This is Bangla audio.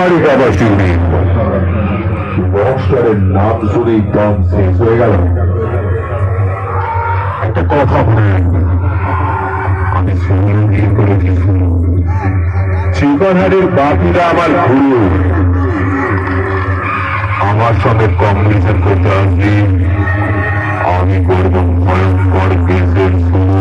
আরে বাবা শিউরি, নমস্কারের নাম শুনেই দম শেষ হয়ে গেল। একটা কথা মনে রাখবে, আমি শুনলেও বিয়ে করেছি। চিকনহাটের বাকিরা আমার গুরু, আমার সঙ্গে কম্পিটিশন করতে আসবি, আমি করব ভয়ঙ্কর কেসের শুরু।